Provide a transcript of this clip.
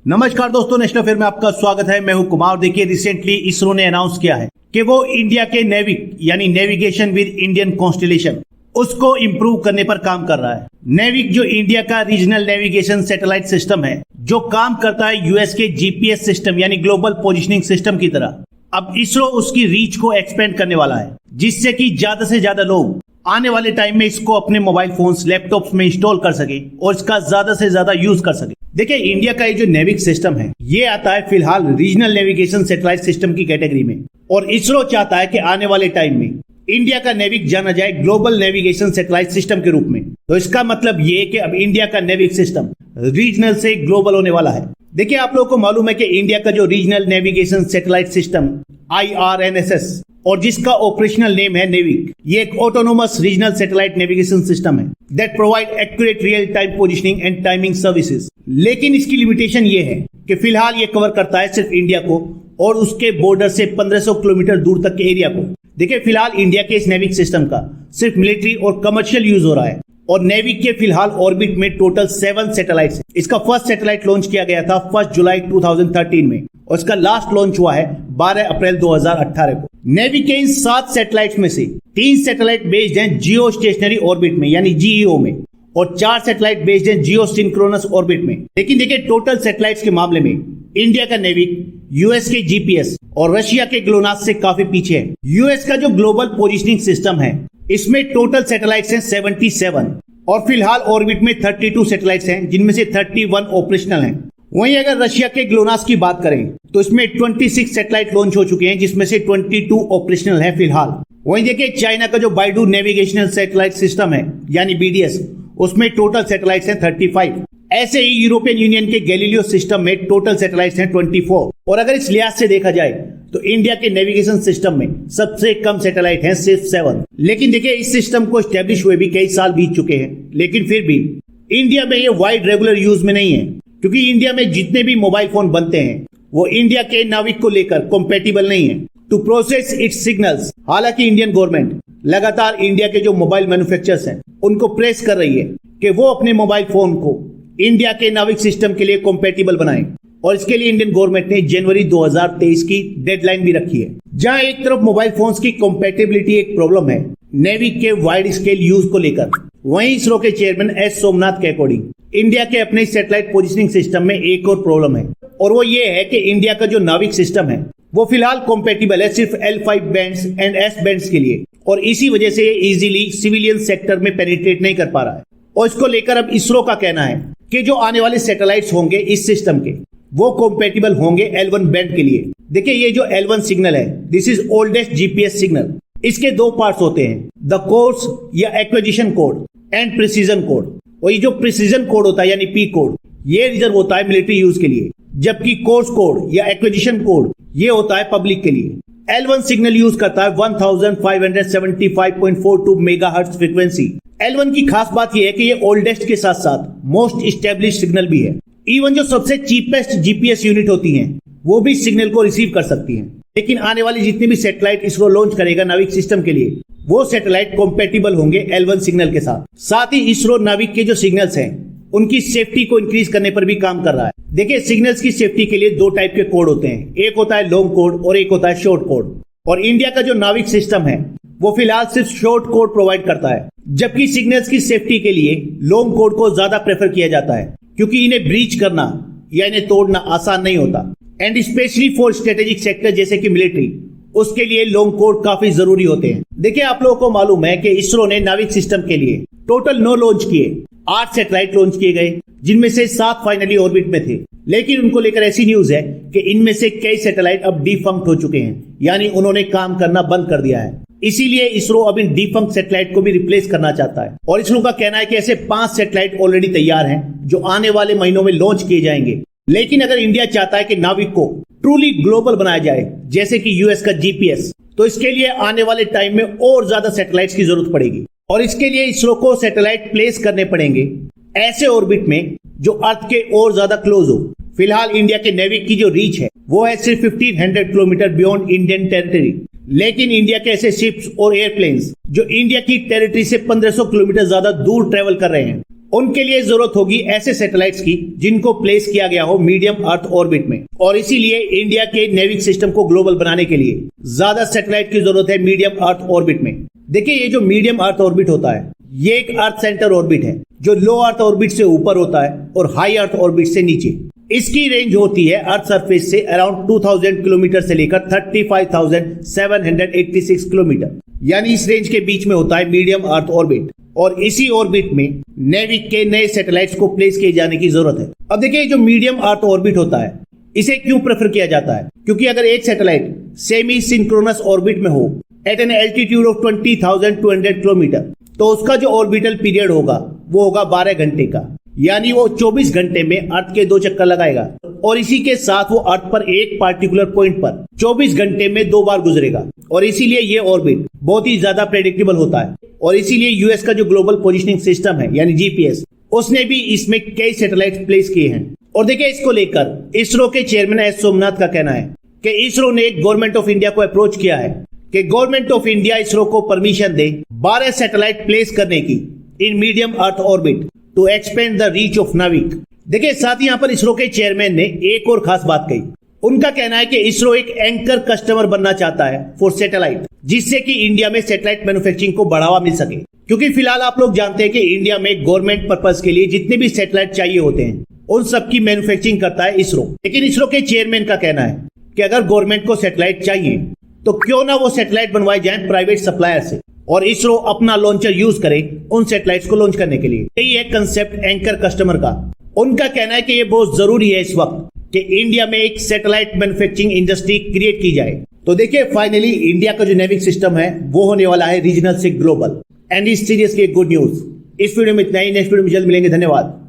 नमस्कार दोस्तों, national affair में आपका स्वागत है। मैं हूं कुमार। देखिए, रिसेंटली इसरो ने अनाउंस किया है कि वो इंडिया के नेविक यानी नेविगेशन विद इंडियन कॉन्स्टेलेशन उसको इंप्रूव करने पर काम कर रहा है। नेविक जो इंडिया का रीजनल नेविगेशन सैटेलाइट सिस्टम है, जो काम करता है यूएस के जीपीएस सिस्टम यानी ग्लोबल पोजिशनिंग सिस्टम की तरह। अब इसरो उसकी रीच को एक्सपेंड करने वाला है, जिससे कि ज्यादा से ज्यादा लोग आने वाले टाइम में इसको अपने मोबाइल फोन्स, लैपटॉप्स में इंस्टॉल कर सके और इसका ज्यादा से ज्यादा यूज कर सके। देखिए, इंडिया का ये जो नेविक सिस्टम है, ये आता है फिलहाल रीजनल नेविगेशन सैटेलाइट सिस्टम की कैटेगरी में, और इसरो चाहता है कि आने वाले टाइम में इंडिया का नेविक जाना जाए ग्लोबल नेविगेशन सैटेलाइट सिस्टम के रूप में। तो इसका मतलब ये कि अब इंडिया का नेविक सिस्टम रीजनल से ग्लोबल होने वाला है। देखिए, आप लोगों को मालूम है कि इंडिया का जो regional navigation satellite system IRNSS और जिसका ऑपरेशनल नेम है नेविक, ये एक autonomous regional satellite navigation system है that provide accurate real time positioning and timing services. लेकिन इसकी लिमिटेशन ये है कि फिलहाल ये कवर करता है सिर्फ इंडिया को और उसके बॉर्डर से 1500 किलोमीटर दूर तक के एरिया को। देखिए, फिलहाल इंडिया के इस नेविक सिस्टम का सिर्फ मिलिट्री और कमर्शियल यूज हो रहा है, और नेविक के फिलहाल ऑर्बिट में टोटल 7 सैटेलाइट्स हैं। इसका फर्स्ट सैटेलाइट लॉन्च किया गया था 1 जुलाई 2013 में, और इसका लास्ट लॉन्च हुआ है 12 अप्रैल 2018 को। नेविक के इन 7 सैटेलाइट्स में से 3 सैटेलाइट बेस्ड हैं जियो स्टेशनरी ऑर्बिट में यानी GEO में, और 4 सैटेलाइट बेस्ड हैं जियो सिंक्रोनस ऑर्बिट में। लेकिन देखिए, टोटल सैटेलाइट्स के मामले में इंडिया का नेविक यूएस के जीपीएस और रशिया के ग्लोनास से काफी पीछे है। यूएस का जो ग्लोबल पोजिशनिंग सिस्टम है, इसमें टोटल सैटेलाइट्स हैं 77, और फिलहाल ऑर्बिट में 32 सैटेलाइट्स हैं, जिनमें से 31 ऑपरेशनल हैं। वहीं अगर रशिया के ग्लोनास की बात करें तो इसमें 26 सैटेलाइट लॉन्च हो चुके हैं, जिसमें से 22 ऑपरेशनल हैं फिलहाल। वहीं देखिए, चाइना का जो बाइडू नेविगेशनल सैटेलाइट सिस्टम है यानी BDS, उसमें टोटल सैटेलाइट्स हैं 35। ऐसे ही यूरोपियन यूनियन के गैलीलियो सिस्टम में टोटल सैटेलाइट्स हैं 24। और अगर इस लिहाज से देखा जाए तो इंडिया के नेविगेशन सिस्टम में सबसे कम सैटेलाइट हैं सिर्फ 7। लेकिन देखिए, इस सिस्टम को एस्टेब्लिश हुए भी कई साल बीत चुके हैं, लेकिन फिर भी इंडिया में ये वाइड रेगुलर यूज में नहीं है, क्योंकि इंडिया में जितने भी मोबाइल फोन बनते हैं वो इंडिया के नाविक को लेकर कॉम्पेटिबल नहीं है टू प्रोसेस इट्स सिग्नल्स। हालांकि इंडियन गवर्नमेंट लगातार इंडिया के जो मोबाइल मैन्युफैक्चरर्स हैं उनको प्रेस कर रही है कि वो अपने मोबाइल फोन को इंडिया के नाविक सिस्टम के लिए कॉम्पेटिबल बनाएं, और इसके लिए इंडियन गवर्नमेंट ने जनवरी 2023 की डेडलाइन भी रखी है। जहां एक तरफ मोबाइल फोन्स की कॉम्पेटिबिलिटी एक प्रॉब्लम है नेविक के वाइड स्केल यूज को लेकर, वहीं इसरो के चेयरमैन S सोमनाथ के अकॉर्डिंग इंडिया के अपने सैटेलाइट पोजिशनिंग सिस्टम में एक और प्रॉब्लम है, और वो ये है कि इंडिया का जो नाविक सिस्टम है वो फिलहाल कॉम्पेटिबल है सिर्फ L5 bands and S bands के लिए, और इसी वजह से ये इजीली सिविलियन सेक्टर में पेनिट्रेट नहीं कर पा रहा है। और इसको लेकर अब इसरो का कहना है कि जो आने वाले सैटेलाइट्स होंगे इस सिस्टम के, वो कॉम्पेटिबल होंगे L1 बैंड के लिए। देखिए, ये जो L1 सिग्नल है, this is oldest GPS signal. इसके 2 पार्ट्स होते हैं, द कोर्स या acquisition code and precision code. और ये जो प्रिसीजन कोड होता है यानी P कोड, ये रिजर्व होता है मिलिट्री यूज के लिए, जबकि कोर्स कोड या एक्विजिशन कोड ये होता है पब्लिक के लिए। L1 सिग्नल यूज करता है 1575.42 मेगाहर्ट्ज फ्रीक्वेंसी। L1 की खास बात यह है कि ये ओल्डेस्ट के साथ साथ मोस्ट स्टेब्लिश सिग्नल भी है। इवन जो सबसे चीपेस्ट जीपीएस यूनिट होती हैं वो भी सिग्नल को रिसीव कर सकती हैं। लेकिन आने वाली जितनी भी सैटेलाइट इसरो लॉन्च करेगा नाविक सिस्टम के लिए, वो सैटेलाइट कॉम्पेटिबल होंगे L1 सिग्नल के साथ। साथ ही इसरो नाविक के जो सिग्नल्स हैं उनकी सेफ्टी को इंक्रीज करने पर भी काम कर रहा है। देखिए, सिग्नल्स की सेफ्टी के लिए 2 टाइप के कोड होते हैं, एक होता है लॉन्ग कोड और एक होता है शॉर्ट कोड। और इंडिया का जो नाविक सिस्टम है वो फिलहाल सिर्फ शॉर्ट कोड प्रोवाइड करता है, जबकि सिग्नल्स की सेफ्टी के लिए लॉन्ग कोड को ज्यादा प्रेफर किया जाता है, क्योंकि इन्हें ब्रीच करना या इन्हें तोड़ना आसान नहीं होता, and specially for strategic sector जैसे कि मिलिट्री, उसके लिए लॉन्ग कोड काफी जरूरी होते हैं। देखिए, आप लोगों को मालूम है कि इसरो ने नाविक सिस्टम के लिए टोटल 9 लॉन्च किए, 8 सैटेलाइट लॉन्च किए गए, जिनमें से 7 फाइनली ऑर्बिट में थे। लेकिन उनको लेकर ऐसी न्यूज है कि इनमें से कई सैटेलाइट अब डिफंक्ट हो चुके हैं, यानी उन्होंने काम करना बंद कर दिया है। इसीलिए इसरो अब इन डिफंक्ट सैटेलाइट को भी रिप्लेस करना चाहता है, और इसरो का कहना है कि ऐसे 5 सैटेलाइट ऑलरेडी तैयार हैं जो आने वाले महीनों में लॉन्च किए जाएंगे। लेकिन अगर इंडिया चाहता है कि नाविक को ट्रूली ग्लोबल बनाया जाए जैसे कि यूएस का जीपीएस, तो इसके लिए आने वाले टाइम में और ज्यादा सैटेलाइट्स की जरूरत पड़ेगी, और इसके लिए इसरो को सैटेलाइट प्लेस करने पड़ेंगे ऐसे ऑर्बिट में जो अर्थ के और ज्यादा क्लोज हो। फिलहाल इंडिया के नेविक की जो रीच है वो है सिर्फ 1500 किलोमीटर बियॉन्ड इंडियन टेरिटरी, लेकिन इंडिया के ऐसे शिप्स और एयरप्लेन्स जो इंडिया की टेरिटरी से 1500 किलोमीटर ज्यादा दूर ट्रेवल कर रहे हैं उनके लिए जरूरत होगी ऐसे सैटेलाइट्स की जिनको प्लेस किया गया हो मीडियम अर्थ ऑर्बिट में। और इसीलिए इंडिया के नेविक सिस्टम को ग्लोबल बनाने के लिए ज्यादा सैटेलाइट की जरूरत है मीडियम अर्थ ऑर्बिट में। देखिए, ये जो मीडियम अर्थ ऑर्बिट होता है, ये एक अर्थ सेंटर ऑर्बिट है जो लो अर्थ ऑर्बिट से ऊपर होता है और हाई अर्थ ऑर्बिट से नीचे। इसकी रेंज होती है अर्थ सरफेस से अराउंड 2000 किलोमीटर से लेकर 35,786 किलोमीटर, यानी इस रेंज के बीच में होता है मीडियम अर्थ ऑर्बिट। और इसी ऑर्बिट में नेविक के नए सैटेलाइट्स को प्लेस किए जाने की जरूरत है। अब देखिए, जो मीडियम अर्थ ऑर्बिट होता है, इसे क्यों प्रेफर किया जाता है? क्योंकि अगर एक सैटेलाइट सेमी सिंक्रोनस ऑर्बिट में हो at an altitude of 20,200 kilometre, तो उसका जो ऑर्बिटल पीरियड होगा वो होगा 12 घंटे का, यानी वो 24 घंटे में अर्थ के 2 चक्कर लगाएगा। और इसी के साथ वो अर्थ पर एक पार्टिकुलर पॉइंट पर 24 घंटे में 2 बार गुजरेगा। और इसीलिए ये ऑर्बिट बहुत ही ज्यादा प्रेडिक्टेबल होता है। और इसीलिए यूएस का जो ग्लोबल पोजिशनिंग सिस्टम है यानी जीपीएस, उसने भी इसमें कई सैटेलाइट प्लेस किए हैं। और देखिए, इसको लेकर इसरो के चेयरमैन एस सोमनाथ का कहना है कि इसरो ने गवर्नमेंट ऑफ इंडिया को अप्रोच किया है कि गवर्नमेंट ऑफ इंडिया इसरो को परमिशन दे 12 सैटेलाइट प्लेस करने की in medium earth orbit to expand the reach of NavIC. देखिए, साथ ही यहां पर इसरो के चेयरमैन ने एक और खास बात कही। उनका कहना है कि इसरो एक एंकर कस्टमर बनना चाहता है फॉर सैटेलाइट, जिससे कि इंडिया में सैटेलाइट मैन्युफैक्चरिंग को बढ़ावा मिल सके। क्योंकि फिलहाल आप लोग जानते हैं कि इंडिया में गवर्नमेंट पर्पज के लिए जितने भी सैटेलाइट चाहिए होते हैं उन सबकी मैन्युफैक्चरिंग करता है इसरो। लेकिन इसरो के चेयरमैन का कहना है कि अगर गवर्नमेंट को सैटेलाइट चाहिए तो क्यों ना वो सैटेलाइट बनवाए जाए प्राइवेट सप्लायर से, और इसरो अपना लॉन्चर यूज करे उन सैटेलाइट्स को लॉन्च करने के लिए। यही है कंसेप्ट एंकर कस्टमर का। उनका कहना है कि ये बहुत जरूरी है इस वक्त कि इंडिया में एक सैटेलाइट मैन्युफैक्चरिंग इंडस्ट्री क्रिएट की जाए। तो देखिए, फाइनली इंडिया का जो नेविक सिस्टम है वो होने वाला है रीजनल से ग्लोबल, एंड इस सीरीज की गुड न्यूज। इस वीडियो में इतना ही, नेक्स्ट वीडियो में जल्द मिलेंगे। धन्यवाद।